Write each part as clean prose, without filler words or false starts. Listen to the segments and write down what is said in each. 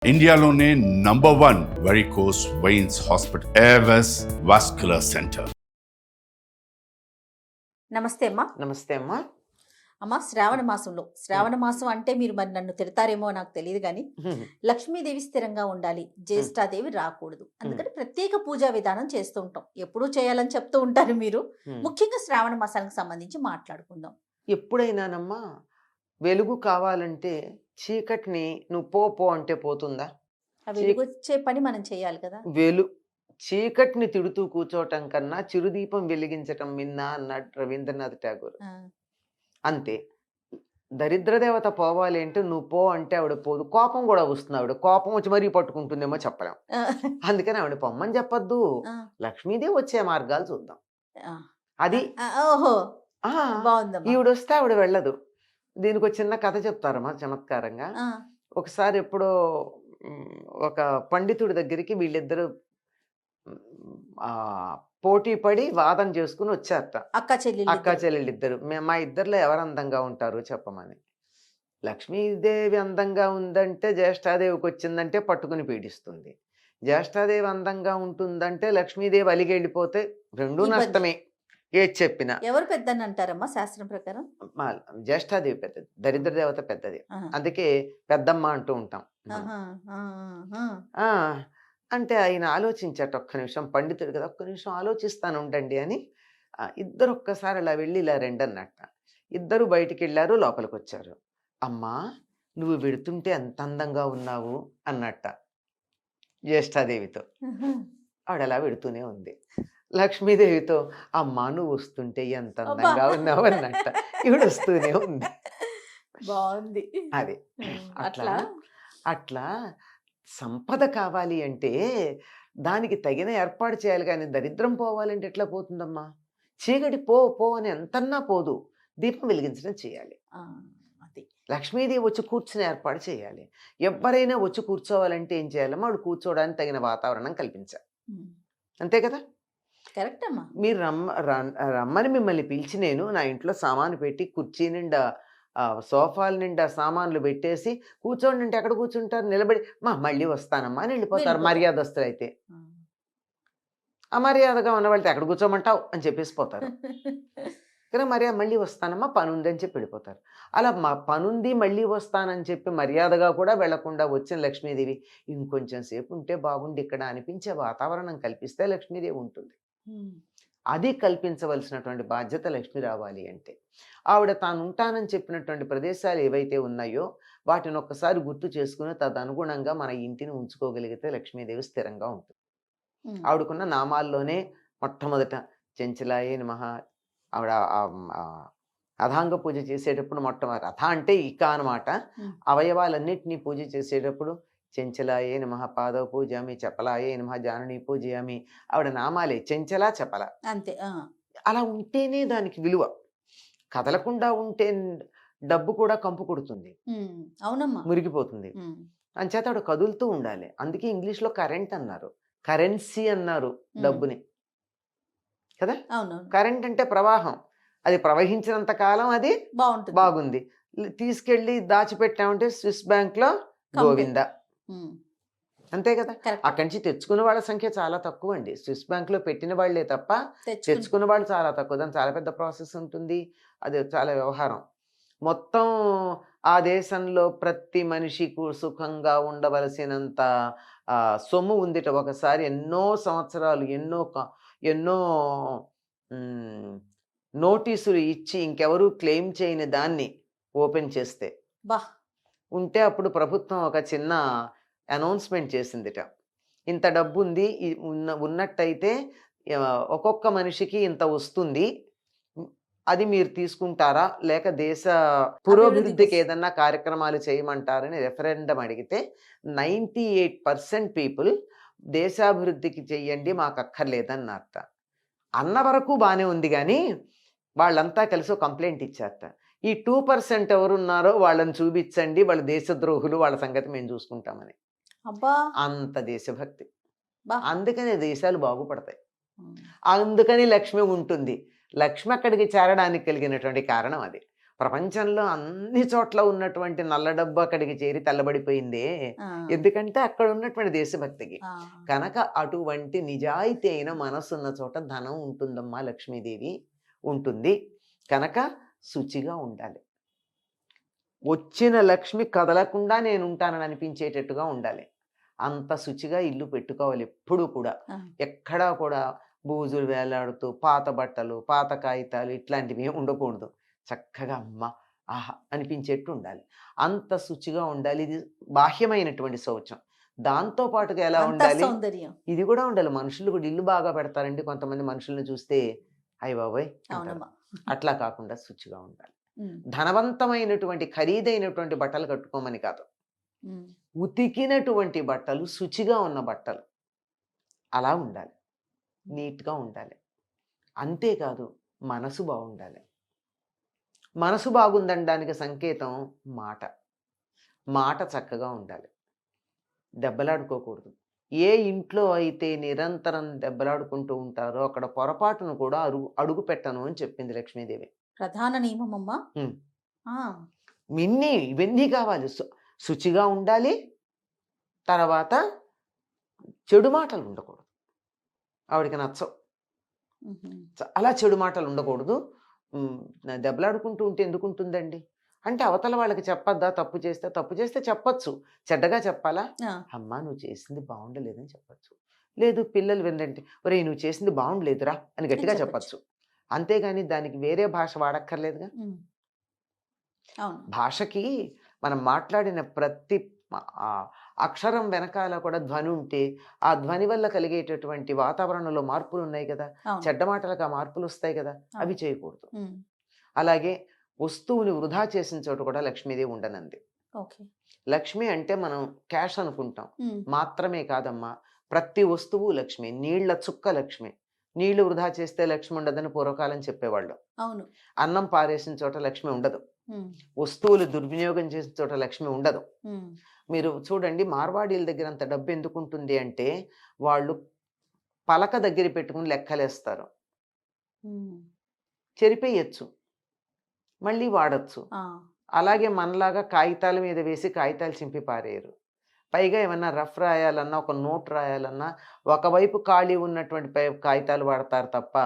ఇండియాలోనే #1 varicose veins hospital Avis vascular centre. నమస్తే అమ్మా. నమస్తే అమ్మా. అమ్మా, శ్రావణ మాసం అంటే మీరు మరి నన్ను తిడతారేమో నాకు తెలియదు కానీ లక్ష్మీదేవి స్థిరంగా ఉండాలి, జ్యేష్ఠాదేవి రాకూడదు, అందుకని ప్రత్యేక పూజా విధానం చేస్తూ ఉంటాం. ఎప్పుడూ చేయాలని చెప్తూ ఉంటారు మీరు. ముఖ్యంగా శ్రావణ మాసానికి సంబంధించి మాట్లాడుకుందాం. ఎప్పుడైనానమ్మా వెలుగు కావాలంటే చీకటిని నువ్వు పో అంటే పోతుందా? వెలుగొచ్చే పని మనం చేయాలి కదా. చీకటిని తిడుతూ కూర్చోవటం కన్నా చిరుదీపం వెలిగించటం మిన్నా అన్నాడు రవీంద్రనాథ్ ఠాగూర్. అంతే. దరిద్ర దేవత పోవాలి అంటే నువ్వు పో అంటే ఆవిడ పోదు. కోపం కూడా వస్తుంది. ఆవిడ కోపం వచ్చి మరీ పట్టుకుంటుందేమో చెప్పలేం. అందుకని ఆవిడ పొమ్మని చెప్పొద్దు. లక్ష్మీదేవి వచ్చే మార్గాలు చూద్దాం. అది ఈవిడ వస్తే ఆవిడ వెళ్ళదు. దీనికి ఒక చిన్న కథ చెప్తారమ్మా చమత్కారంగా. ఒకసారి ఎప్పుడో ఒక పండితుడి దగ్గరికి వీళ్ళిద్దరు పోటీ పడి వాదన చేసుకుని వచ్చారట. అక్క చెల్లెళ్ళిద్దరు. మా ఇద్దరిలో ఎవరు అందంగా ఉంటారు చెప్పమని. లక్ష్మీదేవి అందంగా ఉందంటే జ్యేష్ఠాదేవికి వచ్చిందంటే పట్టుకుని పీడిస్తుంది. జ్యేష్ఠాదేవి అందంగా ఉంటుందంటే లక్ష్మీదేవి అలిగి వెళ్ళిపోతే రెండూ నష్టమే. ఏది చెప్పినా. ఎవరు పెద్దని అంటారమ్మా శాస్త్రం ప్రకారం? జ్యేష్ఠాదేవి పెద్దది, దరిద్ర దేవత పెద్దది. అందుకే పెద్దమ్మ అంటూ ఉంటాం. అంటే ఆయన ఆలోచించట, ఒక్క నిమిషం, పండితుడు కదా, ఒక్క నిమిషం ఆలోచిస్తాను ఉండండి అని. ఇద్దరు ఒక్కసారి అలా వెళ్ళి ఇలా రండి అన్నట్ట. ఇద్దరు బయటికి వెళ్ళారు, లోపలికి వచ్చారు. అమ్మా నువ్వు వెడుతుంటే ఎంత అందంగా ఉన్నావు అన్నట్ట జ్యేష్ఠాదేవితో. ఆవిడ అలా వెడుతూనే ఉంది. లక్ష్మీదేవితో అమ్మా నువ్వు వస్తుంటే ఎంత అందంగా ఉన్నావు అన్నట్ట. ఈవిడ వస్తూనే ఉంది. బాగుంది. అది అట్లా అట్లా సంపద కావాలి అంటే దానికి తగిన ఏర్పాటు చేయాలి. కానీ దరిద్రం పోవాలంటే ఎట్లా పోతుందమ్మా? చీకటి పో అని ఎంతన్నా పోదు. దీపం వెలిగించడం చేయాలి. లక్ష్మీదేవి వచ్చి కూర్చుని ఏర్పాటు చేయాలి. ఎవరైనా వచ్చి కూర్చోవాలంటే ఏం చేయాలమ్మా? వాడు కూర్చోవడానికి తగిన వాతావరణం కల్పించాలి. అంతే కదా. కరెక్ట్ అమ్మా. మీరు రమ్మని మిమ్మల్ని పిలిచి నేను నా ఇంట్లో సామాను పెట్టి కుర్చీ నిండా సోఫాల నిండా సామాన్లు పెట్టేసి కూర్చోండి అంటే ఎక్కడ కూర్చుంటారు? నిలబడి మళ్ళీ వస్తానమ్మా అని వెళ్ళిపోతారు మర్యాదస్తులు అయితే. అమర్యాదగా ఉన్న వాళ్ళతో ఎక్కడ కూర్చోమంటావు అని చెప్పేసి పోతారు. కానీ మళ్ళీ వస్తానమ్మా పని ఉంది అని చెప్పి వెళ్ళిపోతారు. అలా పనుంది మళ్ళీ వస్తానని చెప్పి మర్యాదగా కూడా వెళ్లకుండా వచ్చిన లక్ష్మీదేవి ఇంకొంచెం సేపు ఉంటే బాగుండి ఇక్కడ అనిపించే వాతావరణం కల్పిస్తే లక్ష్మీదేవి ఉంటుంది. అది కల్పించవలసినటువంటి బాధ్యత లక్ష్మి రావాలి అంటే ఆవిడ తాను ఉంటానని చెప్పినటువంటి ప్రదేశాలు ఏవైతే ఉన్నాయో వాటిని ఒక్కసారి గుర్తు చేసుకుని తదనుగుణంగా మన ఇంటిని ఉంచుకోగలిగితే లక్ష్మీదేవి స్థిరంగా ఉంటుంది. ఆవిడకున్న నామాల్లోనే మొట్టమొదట చెంచలాయే నమః. ఆవిడ అథాంగ పూజ చేసేటప్పుడు మొట్టమొదటి అథ అంటే ఇక అనమాట. అవయవాలన్నిటినీ పూజ చేసేటప్పుడు చెంచలాయే నమః పాదవ పూజయామి, చపలాయే నమః జానుని పూజయామి. ఆవిడ నామాలే చెంచల చపల. అంతే. అలా ఉంటేనే దానికి విలువ. కదలకుండా ఉంటే డబ్బు కూడా కంపు కొడుతుంది. అవునమ్మా, మురిగిపోతుంది. అంచేత ఆవిడ కదులుతూ ఉండాలి. అందుకే ఇంగ్లీష్లో కరెంట్ అన్నారు, కరెన్సీ అన్నారు డబ్బుని కదా. కరెంట్ అంటే ప్రవాహం. అది ప్రవహించినంత కాలం అది బాగుంది. తీసుకెళ్ళి దాచిపెట్టామంటే స్విస్ బ్యాంక్ లో గోవింద. అంతే కదా. అక్కడి నుంచి తెచ్చుకున్న వాళ్ళ సంఖ్య చాలా తక్కువ అండి. స్విస్ బ్యాంక్ లో పెట్టిన వాళ్లే తప్ప తెచ్చుకున్న వాళ్ళు చాలా తక్కువ. దాని చాలా పెద్ద ప్రాసెస్ ఉంటుంది. అది చాలా వ్యవహారం. మొత్తం ఆ దేశంలో ప్రతి మనిషికి సుఖంగా ఉండవలసినంత సొమ్ము ఉందిట. ఒకసారి ఎన్నో సంవత్సరాలు ఎన్నో నోటీసులు ఇచ్చి ఇంకెవరూ క్లెయిమ్ చేయని దాన్ని ఓపెన్ చేస్తే ఉంటే అప్పుడు ప్రభుత్వం ఒక చిన్న అనౌన్స్మెంట్ చేసిందిట. ఇంత డబ్బు ఉంది, ఉన్నట్టయితే ఒక్కొక్క మనిషికి ఇంత వస్తుంది, అది మీరు తీసుకుంటారా లేక దేశ పురోభివృద్ధికి ఏదన్నా కార్యక్రమాలు చేయమంటారని రెఫరెండం అడిగితే 98% పీపుల్ దేశాభివృద్ధికి చెయ్యండి మాకు అక్కర్లేదన్నట్ట. అన్న వరకు బాగానే ఉంది. కానీ వాళ్ళంతా కలిసి ఒక కంప్లైంట్ ఇచ్చారట. ఈ 2% ఎవరున్నారో వాళ్ళని చూపించండి, వాళ్ళ దేశద్రోహులు, వాళ్ళ సంగతి మేము చూసుకుంటామని. అంత దేశభక్తి. అందుకని దేశాలు బాగుపడతాయి. అందుకని లక్ష్మి ఉంటుంది. లక్ష్మి అక్కడికి చేరడానికి కలిగినటువంటి కారణం అది. ప్రపంచంలో అన్ని చోట్ల ఉన్నటువంటి నల్ల డబ్బు అక్కడికి చేరి తెల్లబడిపోయిందే. ఆ, ఎందుకంటే అక్కడ ఉన్నటువంటి దేశభక్తికి. ఆ, కనుక అటువంటి నిజాయితీ అయిన మనసున్న చోట ధనం ఉంటుందమ్మా, లక్ష్మీదేవి ఉంటుంది. కనుక శుచిగా ఉండాలి. వచ్చిన లక్ష్మి కదలకుండా నేను ఉంటానని అనిపించేటట్టుగా ఉండాలి. అంత శుచిగా ఇల్లు పెట్టుకోవాలి ఎప్పుడూ కూడా. ఆ. ఎక్కడా కూడా బూజులు వేలాడుతూ పాత బట్టలు, పాత కాగితాలు ఇట్లాంటివి ఏం ఉండకూడదు. చక్కగా అమ్మ ఆహా అనిపించేట్టు ఉండాలి. అంత శుచిగా ఉండాలి. ఇది బాహ్యమైనటువంటి శౌచం. దాంతో పాటుగా ఎలా అంతా ఉండాలి, సౌందర్యం. ఇది కూడా ఉండాలి. మనుషులు కూడా ఇల్లు బాగా పెడతారండి. కొంతమంది మనుషుల్ని చూస్తే అయ్య బాబోయ్ అంటారు. అవునమ్మా. అట్లా కాకుండా శుచిగా ఉండాలి. ఉమ్, ధనవంతమైనటువంటి ఖరీదైనటువంటి బట్టలు కట్టుకోమని కాదు, ఉమ్, ఉతికినటువంటి బట్టలు, శుచిగా ఉన్న బట్టలు అలా ఉండాలి. నీట్గా ఉండాలి. అంతేకాదు మనసు బాగుండాలి. మనసు బాగుందనడానికి సంకేతం మాట. మాట చక్కగా ఉండాలి. దెబ్బలాడుకోకూడదు. ఏ ఇంట్లో అయితే నిరంతరం దెబ్బలాడుకుంటూ ఉంటారో అక్కడ పొరపాటును కూడా అడుగు పెట్టను అని చెప్పింది లక్ష్మీదేవి. ప్రధాన నియమం అమ్మా. ఉమ్. ఆ, ఇవన్నీ కావాలి. శుచిగా ఉండాలి. తర్వాత చెడు మాటలు ఉండకూడదు. ఆవిడకి నచ్చవు. ఉహుం, అలా చెడు మాటలు ఉండకూడదు. దెబ్బలాడుకుంటూ ఉంటే ఎందుకు ఉంటుందండి? అంటే అవతల వాళ్ళకి చెప్పొద్దా? తప్పు చేస్తే చెప్పచ్చు. చెడ్డగా చెప్పాలా? ఆ, అమ్మా నువ్వు చేసింది బాగుండలేదని చెప్పచ్చు. లేదు పిల్లలు వినండి, ఒరేయ్ నువ్వు చేసింది బాగుండలేదురా అని గట్టిగా అని చెప్పచ్చు. అంతేగాని దానికి వేరే భాష వాడక్కర్లేదుగా. ఉమ్, అవును. భాషకి మనం మాట్లాడిన ప్రతి ఆ, అక్షరం వెనకాల కూడా ధ్వని ఉంటే ఆ ధ్వని వల్ల కలిగేటటువంటి వాతావరణంలో మార్పులు ఉన్నాయి కదా. అవును. చెడ్డ మాటలకు ఆ మార్పులు వస్తాయి కదా. అవి అవును. చేయకూడదు. ఉమ్, అలాగే వస్తువుని వృధా చేసిన చోట కూడా లక్ష్మీదేవి ఉండనంది. ఓకే. లక్ష్మి అంటే మనం క్యాష్ అనుకుంటాం, ఉమ్, మాత్రమే కాదమ్మా. ప్రతి వస్తువు లక్ష్మి. నీళ్ల చుక్క లక్ష్మి. నీళ్లు వృధా చేస్తే లక్ష్మి ఉండదని పూర్వకాలం చెప్పేవాళ్ళు. అవును. అన్నం పారేసిన చోట లక్ష్మి ఉండదు. ఉమ్, వస్తువులు దుర్వినియోగం చేసిన చోట లక్ష్మి ఉండదు. ఉమ్, మీరు చూడండి, మార్వాడీల దగ్గర అంత డబ్బు ఎందుకు ఉంటుంది అంటే వాళ్ళు పలక దగ్గర పెట్టుకుని లెక్కలేస్తారు. ఉమ్, చెరిపేయచ్చు, మళ్ళీ వాడచ్చు. ఆ, అలాగే మనలాగా కాగితాల మీద వేసి కాగితాలు చింపి పారేయరు. పైగా ఏమన్నా రఫ్ రాయాలన్నా, ఒక నోట్ రాయాలన్నా ఒకవైపు ఖాళీ ఉన్నటువంటి కాగితాలు వాడతారు తప్ప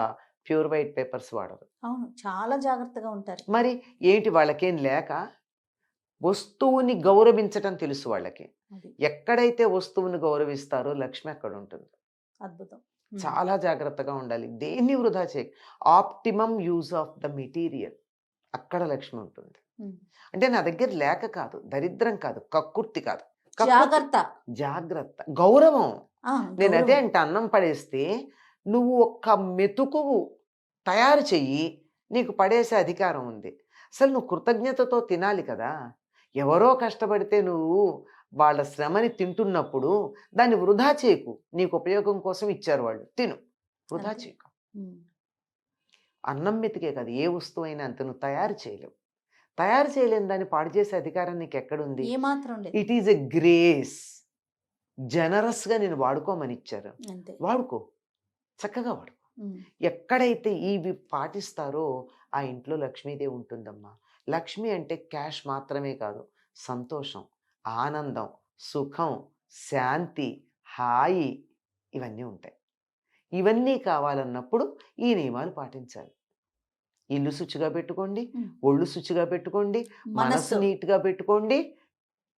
ప్యూర్ వైట్ పేపర్స్ వాడరు. అవును. చాలా జాగ్రత్తగా ఉంటారు. మరి ఏంటి వాళ్ళకేం లేక? వస్తువుని గౌరవించటం తెలుసు వాళ్ళకి. అది ఎక్కడైతే వస్తువుని గౌరవిస్తారో లక్ష్మి అక్కడ ఉంటుంది. అద్భుతం. ఉమ్, చాలా జాగ్రత్తగా ఉండాలి. దేన్ని వృధా చేయ, optimum use of the material, అక్కడ లక్ష్మి ఉంటుంది. ఉమ్, అంటే నా దగ్గర లేక కాదు, దరిద్రం కాదు, కక్కుర్తి కాదు, జాగ్రత్త. జాగ్రత్త, గౌరవం. ఆ, నేను అదే గౌరవం. అంటే అన్నం పడేస్తే నువ్వు ఒక్క మెతుకు తయారు చెయ్యి, నీకు పడేసే అధికారం ఉంది. అసలు నువ్వు కృతజ్ఞతతో తినాలి కదా. ఎవరో కష్టపడితే నువ్వు వాళ్ళ శ్రమని తింటున్నప్పుడు దాన్ని వృధా చేయకు. నీకు ఉపయోగం కోసం ఇచ్చారు వాళ్ళు, తిను, వృధా అంతే. చేయకు. ఉమ్, అన్నం మెతికే కాదు, ఏ వస్తువు అయినా అంత నువ్వు తయారు చేయలేవు. తయారు చేయలేని దాన్ని పాడు చేసే అధికారం నీకు ఎక్కడుంది? ఏ మాత్రం లేదు. It is a grace. జనరస్గా నేను వాడుకోమని ఇచ్చారు, అంతే. వాడుకో, చక్కగా వాడుకో. ఉమ్, ఎక్కడైతే ఇవి పాటిస్తారో ఆ ఇంట్లో లక్ష్మీదేవి ఉంటుందమ్మా. లక్ష్మి అంటే క్యాష్ మాత్రమే కాదు, సంతోషం, ఆనందం, సుఖం, శాంతి, హాయి ఇవన్నీ ఉంటాయి. ఇవన్నీ కావాలన్నప్పుడు ఈ నియమాలు పాటించాలి. ఇల్లు శుచిగా పెట్టుకోండి, ఉమ్, ఒళ్ళు శుచిగా పెట్టుకోండి, మనసు మనస్సు. నీట్గా పెట్టుకోండి,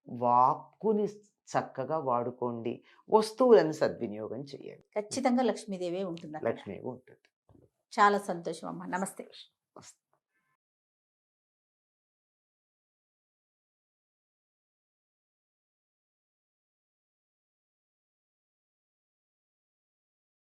వాక్కుని చక్కగా వాడుకోండి, వస్తువులను సద్వినియోగం చేయండి. ఖచ్చితంగా లక్ష్మీదేవే ఉంటుంది అక్కడ. లక్ష్మి ఉంటుంది. చాలా సంతోషం అమ్మా. నమస్తే.